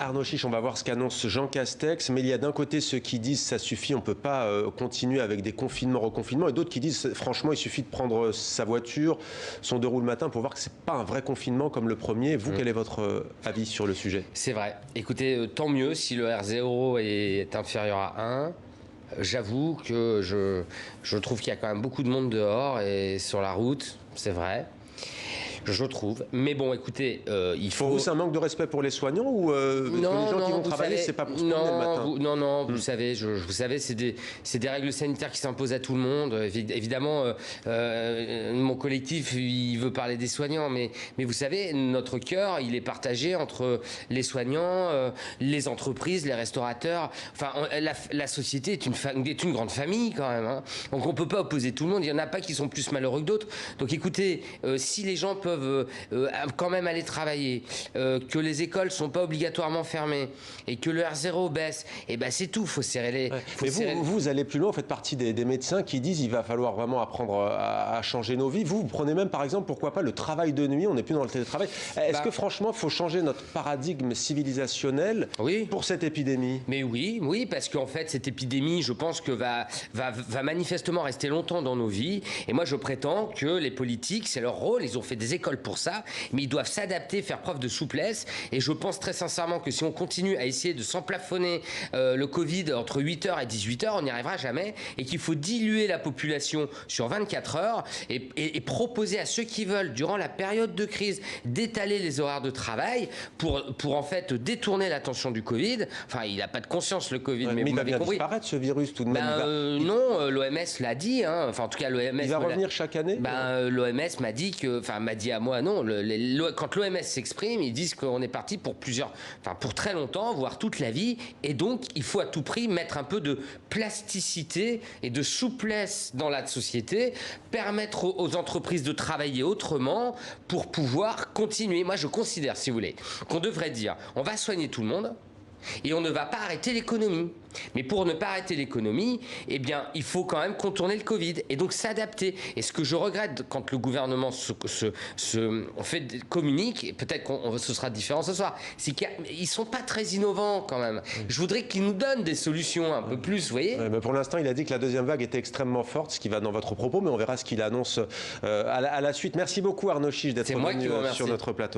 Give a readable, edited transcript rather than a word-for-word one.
Arnaud Chiche, on va voir ce qu'annonce Jean Castex, mais il y a d'un côté ceux qui disent ça suffit, on ne peut pas continuer avec des confinements, reconfinements, et d'autres qui disent franchement il suffit de prendre sa voiture, son 2 roues le matin pour voir que ce n'est pas un vrai confinement comme le premier. Vous, quel est votre avis sur le sujet? C'est vrai. Écoutez, tant mieux si le R0 est inférieur à 1. J'avoue que je trouve qu'il y a quand même beaucoup de monde dehors et sur la route, c'est vrai. Je trouve. Mais bon, écoutez, il faut... Pour vous, c'est un manque de respect pour les soignants ou les gens qui vont travailler, c'est pas pour se promener le matin? Vous savez, vous savez, c'est des règles sanitaires qui s'imposent à tout le monde. Évidemment, mon collectif, il veut parler des soignants, mais vous savez, notre cœur, il est partagé entre les soignants, les entreprises, les restaurateurs. Enfin, la société est une grande famille quand même. Hein. Donc on peut pas opposer tout le monde. Il y en a pas qui sont plus malheureux que d'autres. Donc écoutez, si les gens peuvent quand même aller travailler, que les écoles sont pas obligatoirement fermées et que le R0 baisse, et ben c'est tout, faut serrer les... Mais vous allez plus loin, vous faites partie des médecins qui disent il va falloir vraiment apprendre à changer nos vies. Vous prenez même par exemple, pourquoi pas, le travail de nuit, on n'est plus dans le télétravail. Est-ce que franchement, il faut changer notre paradigme civilisationnel pour cette épidémie? Mais oui, parce qu'en fait, cette épidémie, je pense que va manifestement rester longtemps dans nos vies. Et moi, je prétends que les politiques, c'est leur rôle, ils ont fait des écoles pour ça, mais ils doivent s'adapter, faire preuve de souplesse. Et je pense très sincèrement que si on continue à essayer de s'emplafonner le Covid entre 8h et 18h, on n'y arrivera jamais, et qu'il faut diluer la population sur 24 heures et proposer à ceux qui veulent, durant la période de crise, d'étaler les horaires de travail pour en fait détourner l'attention du Covid. Enfin, il n'a pas de conscience, le Covid, mais il vous va m'avez bien compris. Disparaître ce virus tout de même. Non, l'OMS l'a dit, hein. Enfin en tout cas l'OMS... Il va revenir chaque année? L'OMS m'a dit que, enfin m'a dit à moi, non, quand l'OMS s'exprime, ils disent qu'on est parti pour pour très longtemps, voire toute la vie, et donc il faut à tout prix mettre un peu de plasticité et de souplesse dans la société, permettre aux entreprises de travailler autrement pour pouvoir continuer. Moi je considère, si vous voulez, qu'on devrait dire, on va soigner tout le monde, et on ne va pas arrêter l'économie. Mais pour ne pas arrêter l'économie, eh bien, il faut quand même contourner le Covid et donc s'adapter. Et ce que je regrette quand le gouvernement communique, et peut-être que ce sera différent ce soir, c'est qu'ils ne sont pas très innovants quand même. Je voudrais qu'ils nous donnent des solutions un peu plus, vous voyez. Mais pour l'instant, il a dit que la deuxième vague était extrêmement forte, ce qui va dans votre propos, mais on verra ce qu'il annonce à la suite. Merci beaucoup Arnaud Chiche d'être venu sur notre plateau.